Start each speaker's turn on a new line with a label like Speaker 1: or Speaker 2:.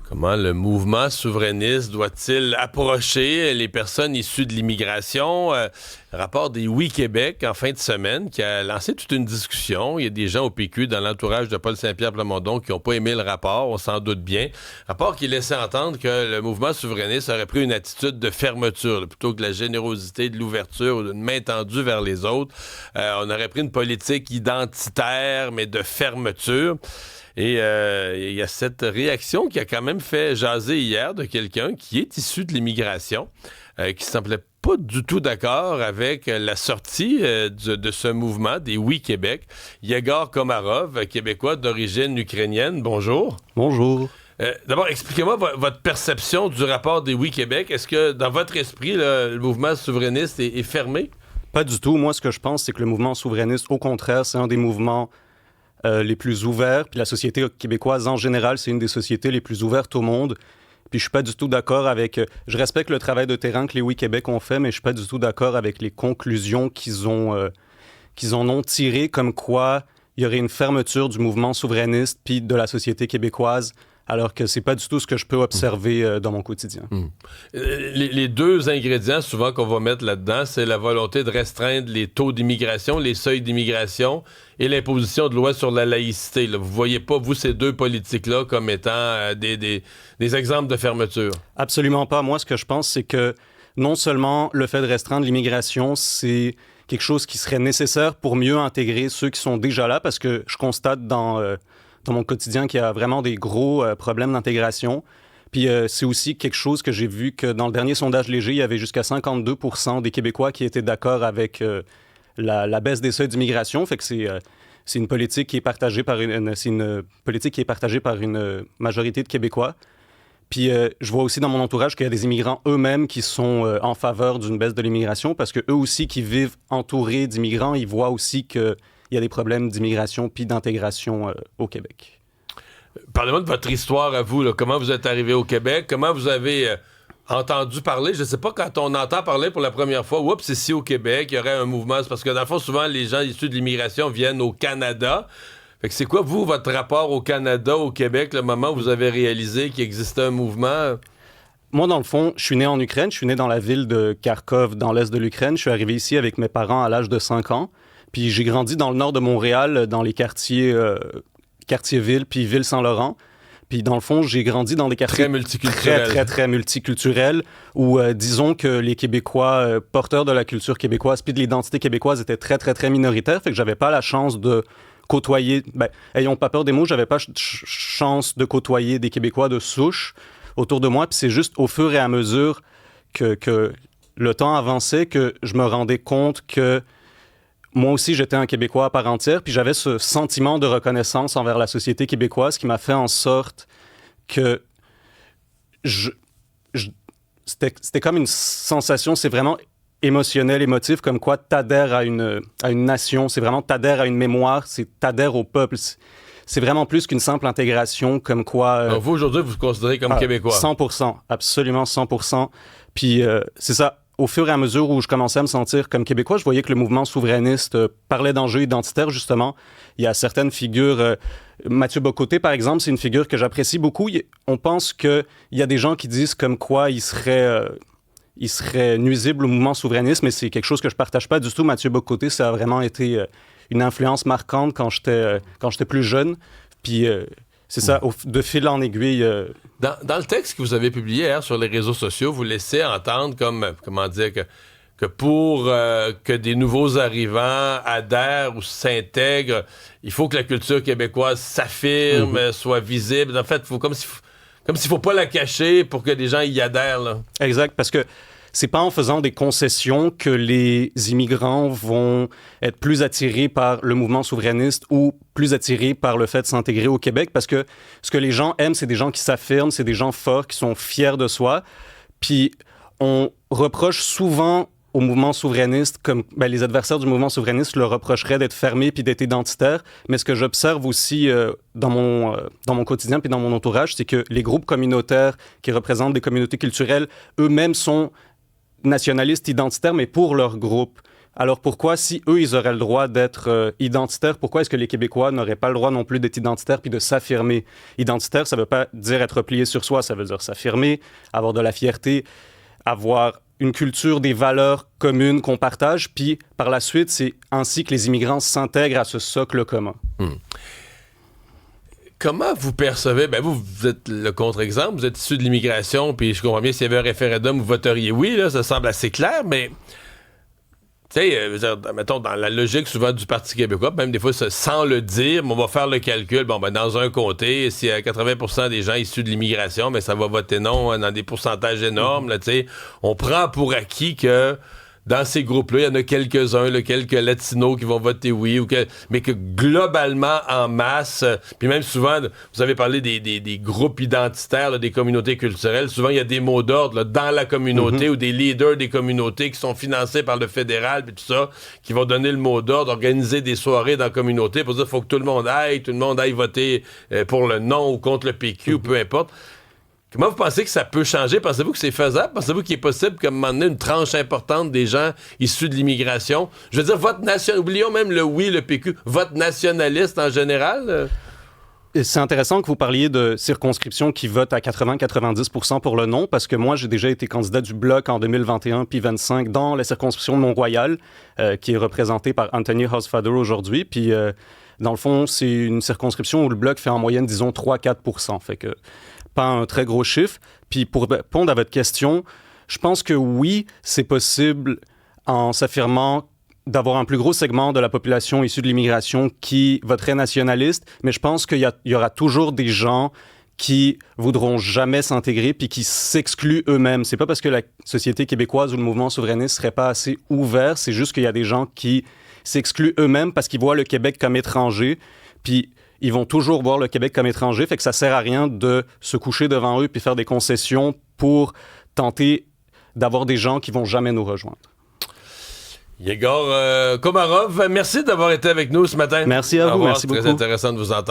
Speaker 1: Comment le mouvement souverainiste doit-il approcher les personnes issues de l'immigration? Rapport des Oui Québec en fin de semaine qui a lancé toute une discussion. Il y a des gens au PQ dans l'entourage de Paul Saint-Pierre Plamondon qui n'ont pas aimé le rapport, on s'en doute bien. Rapport qui laissait entendre que le mouvement souverainiste aurait pris une attitude de fermeture, plutôt que de la générosité, de l'ouverture ou d'une main tendue vers les autres. On aurait pris une politique identitaire, mais de fermeture. Et il y a cette réaction qui a quand même fait jaser hier de quelqu'un qui est issu de l'immigration, qui semblait pas du tout d'accord avec la sortie de ce mouvement des Oui Québec. Yegor Komarov, québécois d'origine ukrainienne. Bonjour.
Speaker 2: Bonjour.
Speaker 1: D'abord, expliquez-moi votre perception du rapport des Oui Québec. Est-ce que, dans votre esprit, le mouvement souverainiste est fermé?
Speaker 2: Pas du tout. Moi, ce que je pense, c'est que le mouvement souverainiste, au contraire, c'est un des mouvements les plus ouverts. Puis la société québécoise, en général, c'est une des sociétés les plus ouvertes au monde. Puis je suis pas du tout d'accord avec... je respecte le travail de terrain que les Oui Québec ont fait, mais je suis pas du tout d'accord avec les conclusions qu'ils en ont tirées, comme quoi il y aurait une fermeture du mouvement souverainiste puis de la société québécoise, alors que c'est pas du tout ce que je peux observer dans mon quotidien.
Speaker 1: Les deux ingrédients souvent qu'on va mettre là-dedans, c'est la volonté de restreindre les taux d'immigration, les seuils d'immigration et l'imposition de lois sur la laïcité. Là. Vous voyez pas, vous, ces deux politiques-là comme étant des exemples de fermeture?
Speaker 2: Absolument pas. Moi, ce que je pense, c'est que non seulement le fait de restreindre l'immigration, c'est quelque chose qui serait nécessaire pour mieux intégrer ceux qui sont déjà là, parce que je constate dans mon quotidien qu'il y a vraiment des gros problèmes d'intégration. Puis c'est aussi quelque chose que j'ai vu que dans le dernier sondage léger, il y avait jusqu'à 52% des Québécois qui étaient d'accord avec la baisse des seuils d'immigration. Fait que c'est une politique qui est partagée par une majorité de Québécois. Puis je vois aussi dans mon entourage qu'il y a des immigrants eux-mêmes qui sont en faveur d'une baisse de l'immigration, parce que eux aussi qui vivent entourés d'immigrants, ils voient aussi que il y a des problèmes d'immigration puis d'intégration au Québec.
Speaker 1: Parlez-moi de votre histoire à vous. Là. Comment vous êtes arrivé au Québec? Comment vous avez entendu parler? Je ne sais pas, quand on entend parler pour la première fois, oups, c'est ici au Québec, il y aurait un mouvement. C'est parce que dans le fond, souvent, les gens issus de l'immigration viennent au Canada. Fait que c'est quoi, vous, votre rapport au Canada, au Québec, le moment où vous avez réalisé qu'il existait un mouvement?
Speaker 2: Moi, dans le fond, je suis né en Ukraine. Je suis né dans la ville de Kharkov, dans l'est de l'Ukraine. Je suis arrivé ici avec mes parents à l'âge de 5 ans. Puis j'ai grandi dans le nord de Montréal, dans les quartiers-villes, puis Ville-Saint-Laurent. Puis dans le fond, j'ai grandi dans des quartiers
Speaker 1: très multiculturels.
Speaker 2: Très multiculturels, où disons que les Québécois porteurs de la culture québécoise puis de l'identité québécoise étaient très minoritaires. Fait que j'avais pas la chance de côtoyer... ayons pas peur des mots, j'avais pas chance de côtoyer des Québécois de souche autour de moi. Puis c'est juste au fur et à mesure que le temps avançait que je me rendais compte que moi aussi, j'étais un Québécois à part entière, puis j'avais ce sentiment de reconnaissance envers la société québécoise qui m'a fait en sorte que c'était comme une sensation, c'est vraiment émotionnel, émotif, comme quoi t'adhères à une nation, c'est vraiment t'adhères à une mémoire, c'est t'adhères au peuple. C'est vraiment plus qu'une simple intégration, comme quoi...
Speaker 1: Donc vous, aujourd'hui, vous vous considérez comme Québécois?
Speaker 2: 100%, absolument 100%. Puis c'est ça. Au fur et à mesure où je commençais à me sentir comme Québécois, je voyais que le mouvement souverainiste parlait d'enjeux identitaires, justement. Il y a certaines figures... Mathieu Bocoté, par exemple, c'est une figure que j'apprécie beaucoup. On pense qu'il y a des gens qui disent comme quoi il serait nuisible au mouvement souverainiste, mais c'est quelque chose que je partage pas du tout. Mathieu Bocoté, ça a vraiment été une influence marquante quand j'étais plus jeune. Puis... c'est ça, de fil en aiguille.
Speaker 1: Dans le texte que vous avez publié hier sur les réseaux sociaux, vous laissez entendre que pour que des nouveaux arrivants adhèrent ou s'intègrent, il faut que la culture québécoise s'affirme, soit visible. En fait, comme s'il faut pas la cacher pour que des gens y adhèrent. Là.
Speaker 2: Exact, parce que c'est pas en faisant des concessions que les immigrants vont être plus attirés par le mouvement souverainiste ou plus attirés par le fait de s'intégrer au Québec, parce que ce que les gens aiment, c'est des gens qui s'affirment, c'est des gens forts, qui sont fiers de soi. Puis on reproche souvent au mouvement souverainiste, comme les adversaires du mouvement souverainiste le reprocheraient d'être fermés puis d'être identitaires. Mais ce que j'observe aussi dans mon quotidien puis dans mon entourage, c'est que les groupes communautaires qui représentent des communautés culturelles, eux-mêmes sont nationalistes identitaires, mais pour leur groupe. Alors pourquoi, si eux, ils auraient le droit d'être identitaires, pourquoi est-ce que les Québécois n'auraient pas le droit non plus d'être identitaires puis de s'affirmer? Identitaire, ça ne veut pas dire être plié sur soi, ça veut dire s'affirmer, avoir de la fierté, avoir une culture, des valeurs communes qu'on partage, puis par la suite, c'est ainsi que les immigrants s'intègrent à ce socle commun.
Speaker 1: Comment vous percevez, vous êtes le contre-exemple, vous êtes issu de l'immigration, puis je comprends bien, s'il y avait un référendum, vous voteriez oui, là, ça semble assez clair, mais tu sais, mettons, dans la logique souvent du Parti québécois, même des fois sans le dire, on va faire le calcul. Dans un comté, s'il y a 80% des gens issus de l'immigration, ça va voter non dans des pourcentages énormes. Là, on prend pour acquis que dans ces groupes-là, il y en a quelques-uns, quelques latinos qui vont voter oui, mais que globalement, en masse, puis même souvent, vous avez parlé des groupes identitaires, là, des communautés culturelles, souvent il y a des mots d'ordre là, dans la communauté ou des leaders des communautés qui sont financés par le fédéral, puis tout ça, qui vont donner le mot d'ordre, organiser des soirées dans la communauté pour dire qu'il faut que tout le monde aille voter pour le non ou contre le PQ, ou peu importe. Comment vous pensez que ça peut changer? Pensez-vous que c'est faisable? Pensez-vous qu'il est possible qu'à un moment donné, une tranche importante des gens issus de l'immigration, je veux dire, oublions même le oui, le PQ, vote nationaliste en général?
Speaker 2: C'est intéressant que vous parliez de circonscriptions qui votent à 80-90% pour le non, parce que moi, j'ai déjà été candidat du Bloc en 2021 puis 25 dans la circonscription de Mont-Royal, qui est représentée par Anthony Housefather aujourd'hui. Puis, dans le fond, c'est une circonscription où le Bloc fait en moyenne, disons, 3-4%. Fait que pas un très gros chiffre. Puis pour répondre à votre question, je pense que oui, c'est possible en s'affirmant d'avoir un plus gros segment de la population issue de l'immigration qui voterait nationaliste, mais je pense qu'il y aura toujours des gens qui voudront jamais s'intégrer puis qui s'excluent eux-mêmes. C'est pas parce que la société québécoise ou le mouvement souverainiste serait pas assez ouvert, c'est juste qu'il y a des gens qui s'excluent eux-mêmes parce qu'ils voient le Québec comme étranger, puis ils vont toujours voir le Québec comme étranger, fait que ça sert à rien de se coucher devant eux puis faire des concessions pour tenter d'avoir des gens qui vont jamais nous rejoindre.
Speaker 1: Yegor Komarov, merci d'avoir été avec nous ce matin.
Speaker 2: Merci à vous, merci beaucoup.
Speaker 1: Très intéressant de vous entendre.